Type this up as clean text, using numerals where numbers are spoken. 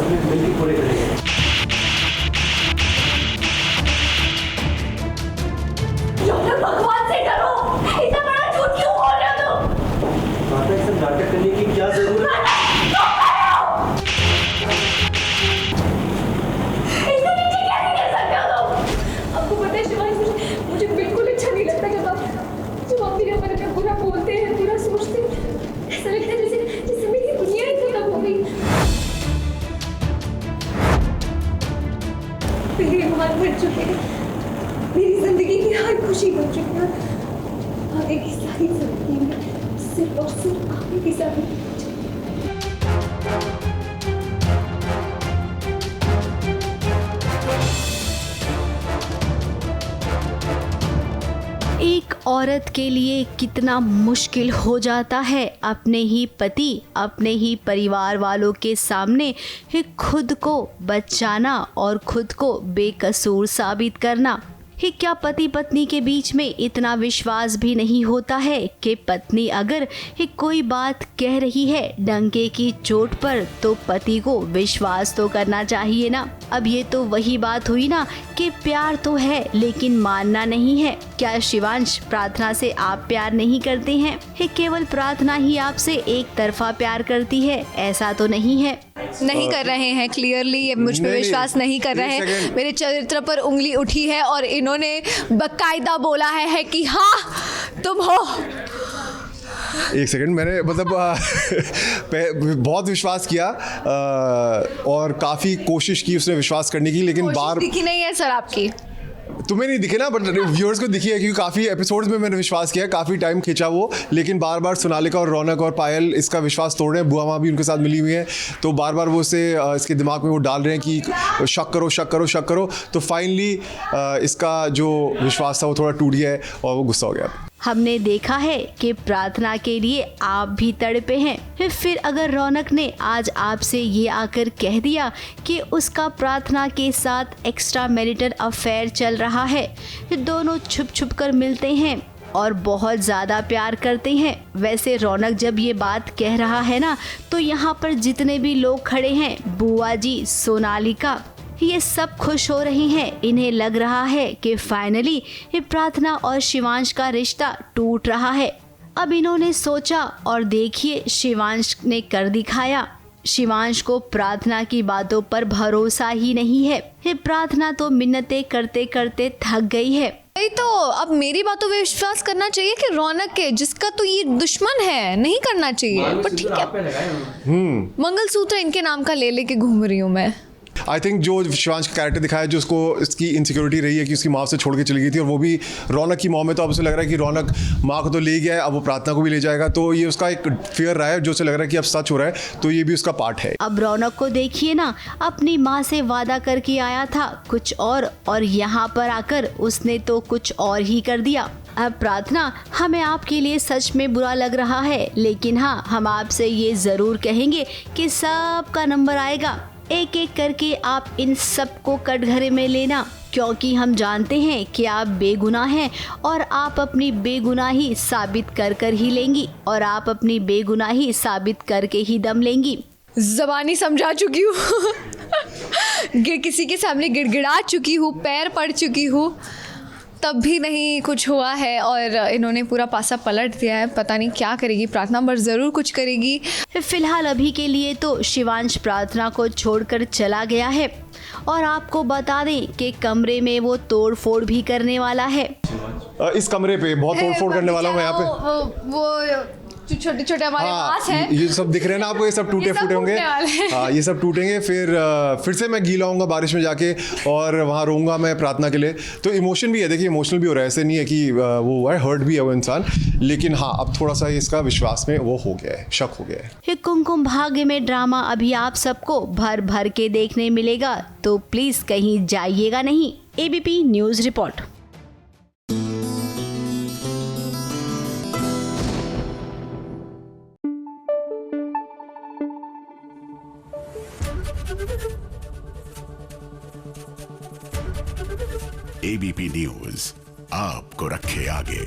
अपने मिलकर पूरे करेंगे। भगवान से डरो, इतना बड़ा झूठ क्यों बोल रहे हो तुम? माता, ये सब नाटक करने की क्या जरूरत है? इसे नीचे कैसे गिर सकते हो तुम? आपको पता है शिवानी, मुझे बिल्कुल अच्छा नहीं लगता जब आप मेरे बारे में बुरा बोलते हैं, बुरा सोचते हैं। ऐसा लगता है जैसे मेरी दुनिया ही खत्म हो गई। मेरे ईमान बन चुके हैं, मेरी जिंदगी की हर खुशी बन चुकी है। आगे की सारी जिंदगी में सिर्फ और सिर्फ आगे की सारी एक औरत के लिए कितना मुश्किल हो जाता है अपने ही पति, अपने ही परिवार वालों के सामने ही खुद को बचाना और खुद को बेकसूर साबित करना। ही क्या पति पत्नी के बीच में इतना विश्वास भी नहीं होता है कि पत्नी अगर ही कोई बात कह रही है डंके की चोट पर तो पति को विश्वास तो करना चाहिए ना। अब ये तो वही बात हुई ना कि प्यार तो है लेकिन मानना नहीं है। क्या शिवांश, प्रार्थना से आप प्यार नहीं करते हैं? ही केवल प्रार्थना ही आपसे एक तरफा प्यार करती है? ऐसा तो नहीं है। नहीं कर रहे हैं, क्लियरली ये मुझ पे विश्वास नहीं कर रहे हैं। मेरे चरित्र पर उंगली उठी है और इन्होंने बकायदा बोला है कि हाँ तुम हो। एक सेकंड, मैंने मतलब बहुत विश्वास किया और काफ़ी कोशिश की उसने विश्वास करने की, लेकिन बार दिखी नहीं है सर आपकी। तुम्हें नहीं दिखे ना, बट व्यूअर्स को दिखी है क्योंकि काफ़ी एपिसोड्स में मैंने विश्वास किया, काफ़ी टाइम खींचा वो, लेकिन बार बार सोनालिका और रौनक और पायल इसका विश्वास तोड़ रहे हैं। बुआ माँ भी उनके साथ मिली हुई है, तो बार बार वो उसे इसके दिमाग में वो डाल रहे हैं कि शक करो शक करो शक करो। तो फाइनली इसका जो विश्वास था वो थोड़ा टूट गया है और वो गुस्सा हो गया। हमने देखा है कि प्रार्थना के लिए आप भी तड़पे हैं। फिर अगर रौनक ने आज आपसे ये आकर कह दिया कि उसका प्रार्थना के साथ एक्स्ट्रा मैरिटल अफेयर चल रहा है, दोनों छुप छुप कर मिलते हैं और बहुत ज़्यादा प्यार करते हैं। वैसे रौनक जब ये बात कह रहा है ना, तो यहाँ पर जितने भी लोग खड़े हैं, बुआ जी, सोनालिका, ये सब खुश हो रहे हैं। इन्हें लग रहा है कि फाइनली ये प्रार्थना और शिवांश का रिश्ता टूट रहा है। अब इन्होंने सोचा और देखिए शिवांश ने कर दिखाया। शिवांश को प्रार्थना की बातों पर भरोसा ही नहीं है। ये प्रार्थना तो मिन्नतें करते करते थक गई है। तो अब मेरी बातों पे विश्वास करना चाहिए कि रौनक के, जिसका तो ये दुश्मन है, नहीं करना चाहिए। पर ठीक है, मंगलसूत्र इनके नाम का ले लेके घूम रही हूँ मैं। आई थिंक जो शिवांश का कैरेक्टर दिखाया, जो उसको इसकी इनसिक्योरिटी रही है कि उसकी माँ से छोड़ के चली गई थी, और वो भी रौनक की माँ में, तो अब उसे लग रहा है कि रौनक माँ को तो ले गया है, अब वो प्रार्थना को भी ले जाएगा। तो ये उसका एक फियर रहा है जो उसे लग रहा है कि अब सच हो रहा है, तो ये भी उसका पार्ट है। अब रौनक को देखिए ना, अपनी माँ से वादा करके आया था कुछ और यहाँ पर आकर उसने तो कुछ और ही कर दिया। अब प्रार्थना, हमें आपके लिए सच में बुरा लग रहा है, लेकिन हाँ, हम आपसे ये ज़रूर कहेंगे कि सबका नंबर आएगा। एक एक करके आप इन सबको कटघरे में लेना, क्योंकि हम जानते हैं कि आप बेगुनाह हैं और आप अपनी बेगुनाही साबित कर कर ही लेंगी, और आप अपनी बेगुनाही साबित करके ही दम लेंगी। ज़बानी समझा चुकी हूँ किसी के सामने गिड़गिड़ा चुकी हूँ, पैर पड़ चुकी हूँ, तब भी नहीं कुछ हुआ है और इन्होंने पूरा पासा पलट दिया है। पता नहीं क्या करेगी प्रार्थना, पर ज़रूर कुछ करेगी। फिलहाल अभी के लिए तो शिवांश प्रार्थना को छोड़कर चला गया है, और आपको बता दें कि कमरे में वो तोड़ फोड़ भी करने वाला है। इस कमरे पे बहुत तोड़ फोड़ करने वाला हूँ मैं यहाँ पे। वो छोटे छोटे हमारे पास है, ये सब दिख रहे हैं ना आपको, ये सब टूटे फूटे होंगे। हाँ, ये सब टूटेंगे, फिर से मैं गीला होऊंगा बारिश में जाके और वहाँ रोऊंगा मैं प्रार्थना के लिए। तो इमोशन भी है, देखिए इमोशनल भी हो रहा है, ऐसे नहीं है कि वो है, हर्ट भी है वो इंसान, लेकिन हाँ अब थोड़ा सा इसका विश्वास में वो हो गया है, शक हो गया है। ये कुमकुम भाग्य में ड्रामा अभी आप सबको भर भर के देखने मिलेगा, तो प्लीज कहीं जाइएगा नहीं। ABP news report. ABP news आपको रखे आगे।